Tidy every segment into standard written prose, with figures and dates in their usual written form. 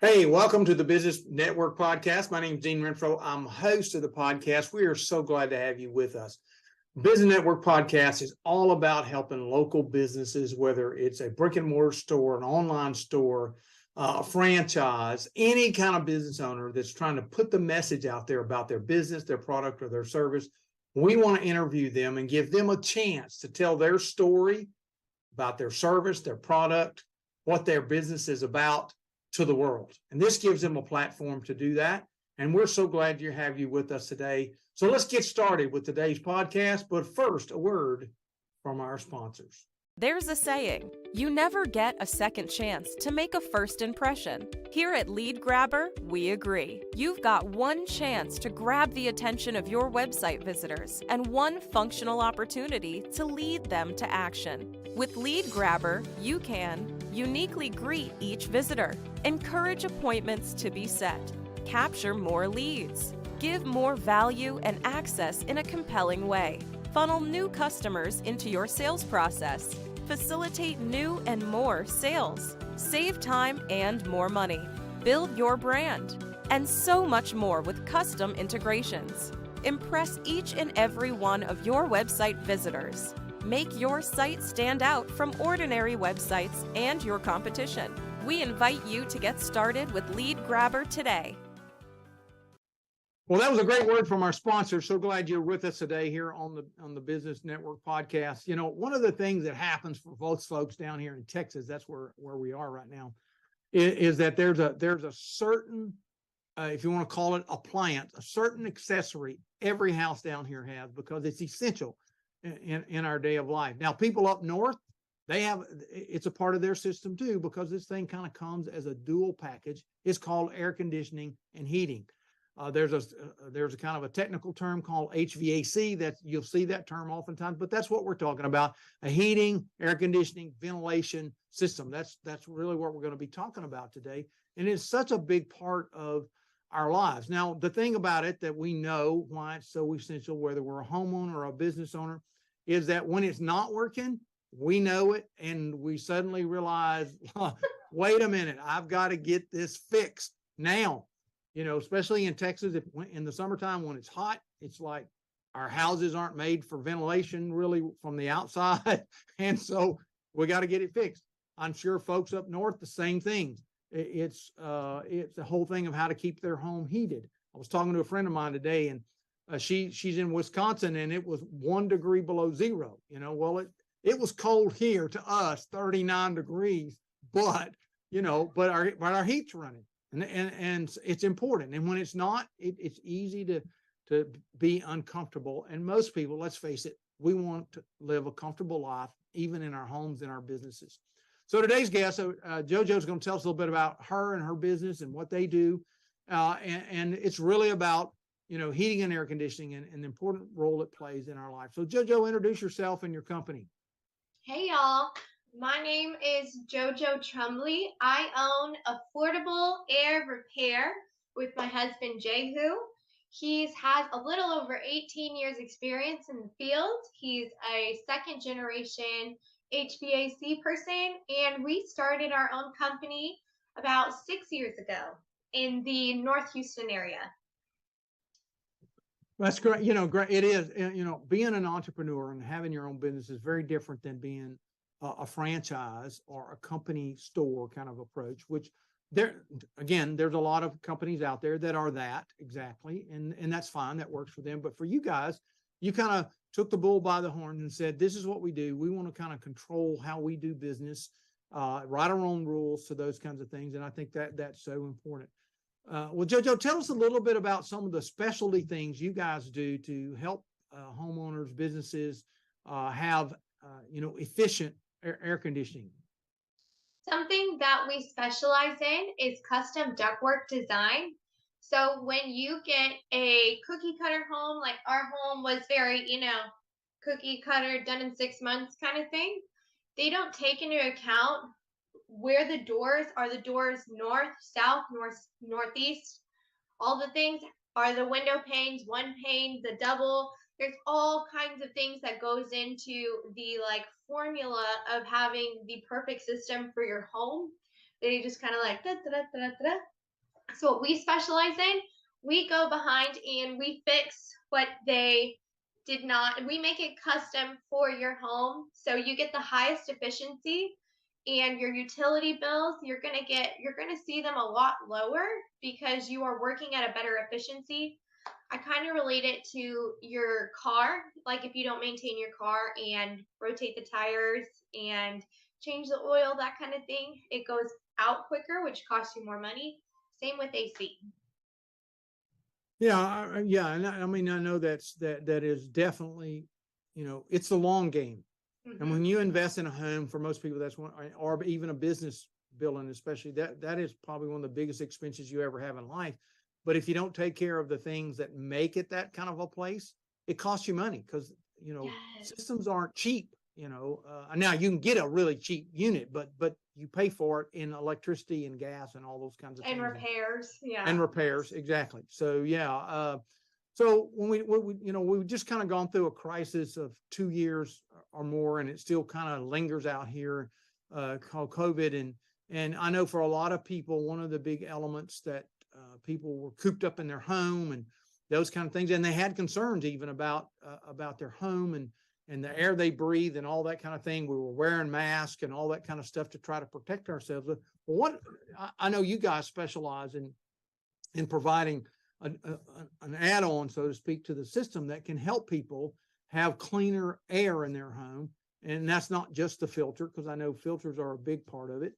Hey, welcome to the Business Network Podcast. My name is Dean Renfro. I'm host of the podcast. We are so glad to have you with us. Business Network Podcast is all about helping local businesses, whether it's a brick and mortar store, an online store, a franchise, any kind of business owner that's trying to put the message out there about their business, their product, or their service. We want to interview them and give them a chance to tell their story about their service, their product, what their business is about to the world. And this gives them a platform to do that. And we're so glad to have you with us today. So let's get started with today's podcast. But first, a word from our sponsors. There's a saying, you never get a second chance to make a first impression. Here at Lead Grabber, we agree. You've got one chance to grab the attention of your website visitors and one functional opportunity to lead them to action. With Lead Grabber, you can uniquely greet each visitor, encourage appointments to be set, capture more leads, give more value and access in a compelling way, funnel new customers into your sales process, facilitate new and more sales, save time and more money, build your brand, and so much more with custom integrations. Impress each and every one of your website visitors. Make your site stand out from ordinary websites and your competition. We invite you to get started with Lead Grabber today. Well, that was a great word from our sponsor. So glad you're with us today here on the Business Network Podcast. You know, one of the things that happens for most folks down here in Texas, that's where we are right now, is that there's a certain, if you want to call it appliance, a certain accessory every house down here has because it's essential in our day of life. Now, people up north, it's a part of their system too, because this thing kind of comes as a dual package. It's called air conditioning and heating. There's a kind of a technical term called HVAC that you'll see that term oftentimes, but that's what we're talking about: a heating, air conditioning, ventilation system. That's really what we're going to be talking about today, and it's such a big part of our lives. Now, the thing about it that we know why it's so essential, whether we're a homeowner or a business owner, is that when it's not working, we know it, and we suddenly realize, wait a minute, I've got to get this fixed now. You know, especially in Texas, in the summertime when it's hot, it's like our houses aren't made for ventilation really from the outside. And so we got to get it fixed. I'm sure folks up north, the same thing. It's the whole thing of how to keep their home heated. I was talking to a friend of mine today, and she's in Wisconsin, and it was 1 degree below zero. You know, well, it was cold here to us, 39 degrees, but our heat's running. And it's important. And when it's not, it's easy to be uncomfortable. And most people, let's face it, we want to live a comfortable life, even in our homes and our businesses. So today's guest, JoJo's going to tell us a little bit about her and her business and what they do. And it's really about, heating and air conditioning and the important role it plays in our life. So JoJo, introduce yourself and your company. Hey, y'all. My name is JoJo Tumbley. I own Affordable Air Repair with my husband, Jehu. He's has a little over 18 years experience in the field. He's a second generation HVAC person, and we started our own company about 6 years ago in the North Houston area. That's great. Great. It is, being an entrepreneur and having your own business is very different than being a franchise or a company store kind of approach, which there's a lot of companies out there that are that exactly. And that's fine. That works for them. But for you guys, you kind of took the bull by the horns and said, this is what we do. We want to kind of control how we do business, write our own rules to those kinds of things. And I think that's so important. Well, JoJo, tell us a little bit about some of the specialty things you guys do to help homeowners, businesses have, efficient air conditioning. Something that we specialize in is custom ductwork design. So when you get a cookie cutter home, like our home was very, cookie cutter, done in 6 months kind of thing, they don't take into account where the doors are. The doors north, south, northeast, all the things. Are the window panes, one pane, the double? There's all kinds of things that goes into the formula of having the perfect system for your home. They just kind of like da, da, da, da, da, da. So what we specialize in, we go behind and we fix what they did not. We make it custom for your home, so you get the highest efficiency, and your utility bills, you're gonna see them a lot lower because you are working at a better efficiency. I kind of relate it to your car. Like if you don't maintain your car and rotate the tires and change the oil, that kind of thing, it goes out quicker, which costs you more money. Same with AC. Yeah, yeah, and I mean, I know that is definitely, it's the long game. And when you invest in a home, for most people, that's one, or even a business building, especially that is probably one of the biggest expenses you ever have in life. But if you don't take care of the things that make it that kind of a place, it costs you money because, Yes. systems aren't cheap. Now you can get a really cheap unit, but you pay for it in electricity and gas and all those kinds of And things. repairs, yeah. And repairs, exactly. So yeah, so when we've just kind of gone through a crisis of 2 years or more, and it still kind of lingers out here, called COVID. And I know for a lot of people, one of the big elements that people were cooped up in their home and those kind of things, and they had concerns even about their home and the air they breathe and all that kind of thing. We were wearing masks and all that kind of stuff to try to protect ourselves. But what I know you guys specialize in providing an add-on, so to speak, to the system that can help people have cleaner air in their home. And that's not just the filter, because I know filters are a big part of it,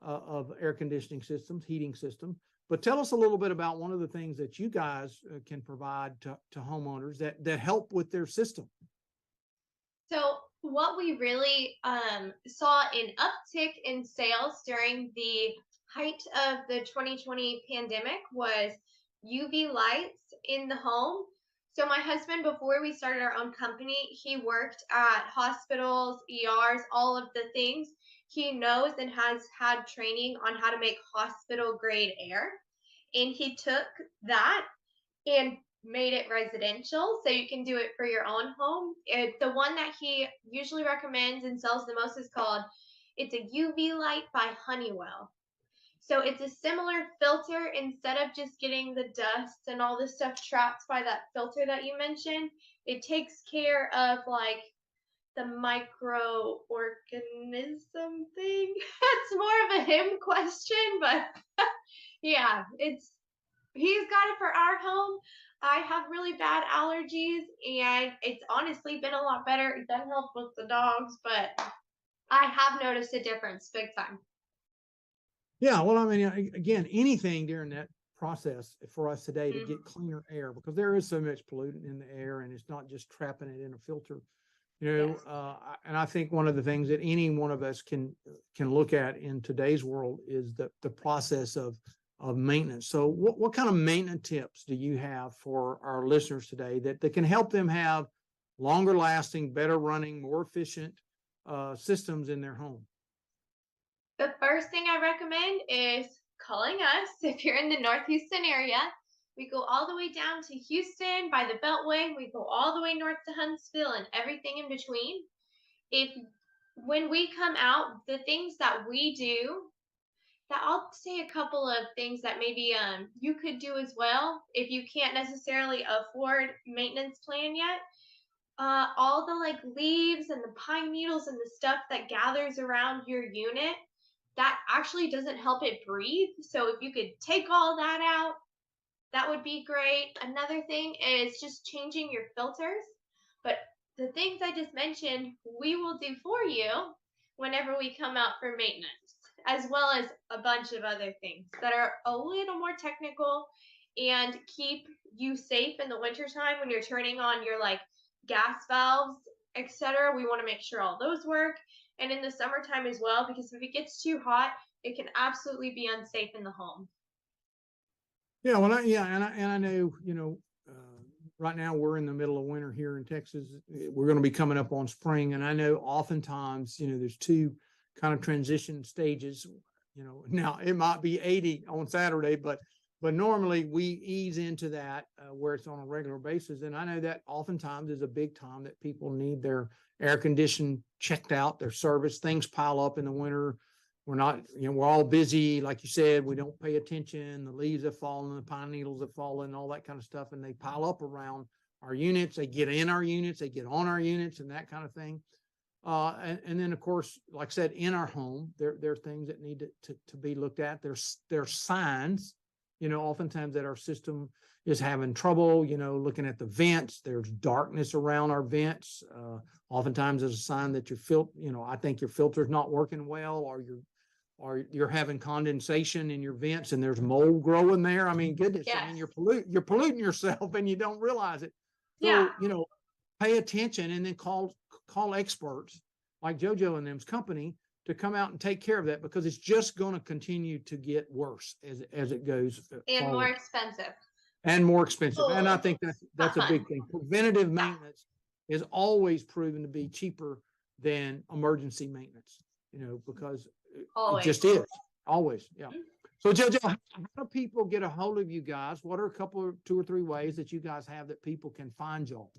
of air conditioning systems, heating system. But tell us a little bit about one of the things that you guys can provide to homeowners that help with their system. So what we really saw an uptick in sales during the height of the 2020 pandemic was UV lights in the home. So my husband, before we started our own company, he worked at hospitals, ERs, all of the things. He knows and has had training on how to make hospital grade air. And he took that and made it residential, so you can do it for your own home. The one that he usually recommends and sells the most is called, it's a UV light by Honeywell. So it's a similar filter. Instead of just getting the dust and all this stuff trapped by that filter that you mentioned, it takes care of like the microorganism thing. It's more of a him question, but yeah, he's got it for our home. I have really bad allergies, and it's honestly been a lot better. It doesn't help with the dogs, but I have noticed a difference big time. Yeah, well, I mean, again, anything during that process for us today to get cleaner air, because there is so much pollutant in the air, and it's not just trapping it in a filter. Yes. And I think one of the things that any one of us can look at in today's world is the process of maintenance. So what kind of maintenance tips do you have for our listeners today that can help them have longer lasting, better running, more efficient systems in their home? The first thing I recommend is calling us if you're in the North Houston area. We go all the way down to Houston by the Beltway. We go all the way north to Huntsville and everything in between. When we come out, the things that we do, that I'll say a couple of things that maybe you could do as well if you can't necessarily afford maintenance plan yet. All the like leaves and the pine needles and the stuff that gathers around your unit, that actually doesn't help it breathe. So if you could take all that out, that would be great. Another thing is just changing your filters. But the things I just mentioned, we will do for you whenever we come out for maintenance, as well as a bunch of other things that are a little more technical and keep you safe in the wintertime when you're turning on your like gas valves, etc. We want to make sure all those work. And in the summertime as well, because if it gets too hot, it can absolutely be unsafe in the home. Yeah, well, I know, right now we're in the middle of winter here in Texas. We're going to be coming up on spring, and I know oftentimes, there's two kind of transition stages. Now it might be 80 on Saturday, but normally we ease into that where it's on a regular basis. And I know that oftentimes is a big time that people need their air conditioning checked out, their service. Things pile up in the winter. we're not, we're all busy. Like you said, we don't pay attention. The leaves have fallen, the pine needles have fallen, all that kind of stuff. And they pile up around our units. They get in our units, they get on our units and that kind of thing. And then of course, like I said, in our home, there are things that need to be looked at. There's signs, oftentimes that our system is having trouble, looking at the vents. There's darkness around our vents. Oftentimes there's a sign that I think your filter's not working well, or you're having condensation in your vents and there's mold growing there. I mean, goodness, Yes. I mean, you're polluting yourself and you don't realize it. So, pay attention and then call experts like JoJo and them's company to come out and take care of that, because it's just going to continue to get worse as it goes And forward. more expensive. And more expensive. And I think that's a big fun. thing. Preventative maintenance is always proven to be cheaper than emergency maintenance, because Always. it just is. Always. Yeah. Mhm. So JoJo, how do people get a hold of you guys? What are two or three ways that you guys have that people can find y'all?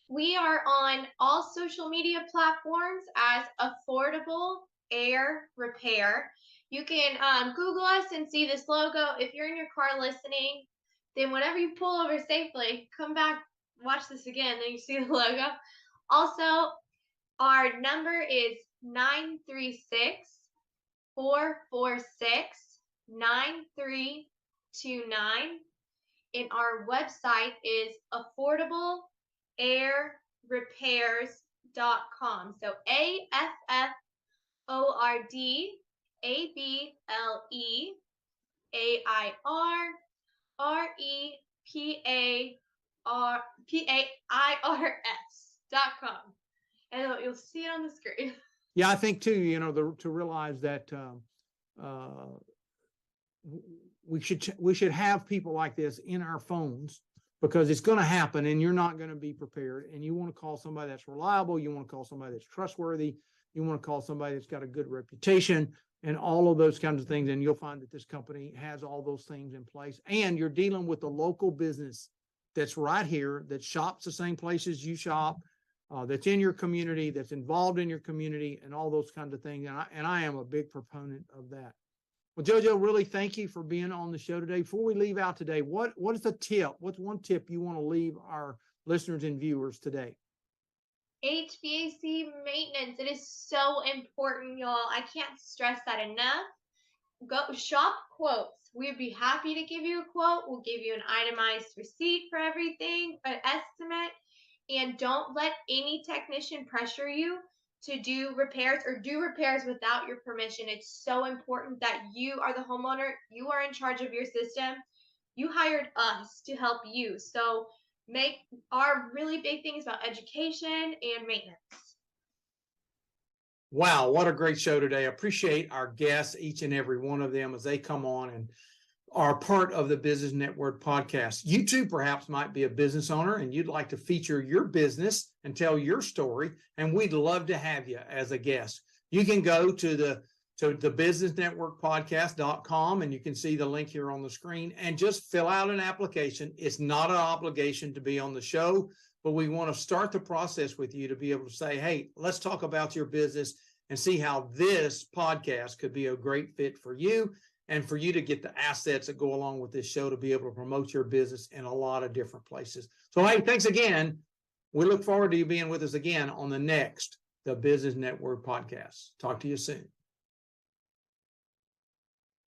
We are on all social media platforms as Affordable Air Repair. You can Google us and see this logo. If you're in your car listening, then whenever you pull over safely, come back, watch this again, then you see the logo. Also, our number is 936-446-9329. And our website is affordableairrepairs.com. So AffordableAirrepairs.com. And you'll see it on the screen. Yeah, I think too, to realize that we should have people like this in our phones, because it's going to happen and you're not going to be prepared. And you want to call somebody that's reliable. You want to call somebody that's trustworthy. You want to call somebody that's got a good reputation and all of those kinds of things. And you'll find that this company has all those things in place. And you're dealing with a local business that's right here, that shops the same places you shop, that's in your community, that's involved in your community, and all those kinds of things. And I am a big proponent of that. Well, JoJo, really thank you for being on the show today. Before we leave out today, what is the tip? What's one tip you want to leave our listeners and viewers today? HVAC maintenance. It is so important, y'all. I can't stress that enough. Go shop quotes. We'd be happy to give you a quote. We'll give you an itemized receipt for everything, an estimate. And don't let any technician pressure you to do repairs or do repairs without your permission. It's so important that you are the homeowner. You are in charge of your system. You hired us to help you. So make our really big things about education and maintenance. Wow, what a great show today. I appreciate our guests, each and every one of them, as they come on and are part of the Business Network podcast. You too perhaps might be a business owner and you'd like to feature your business and tell your story, and we'd love to have you as a guest. You can go to the businessnetworkpodcast.com and you can see the link here on the screen and just fill out an application. It's not an obligation to be on the show, but we want to start the process with you to be able to say, hey, let's talk about your business and see how this podcast could be a great fit for you, and for you to get the assets that go along with this show to be able to promote your business in a lot of different places. So, hey, thanks again. We look forward to you being with us again on the Business Network podcast. Talk to you soon.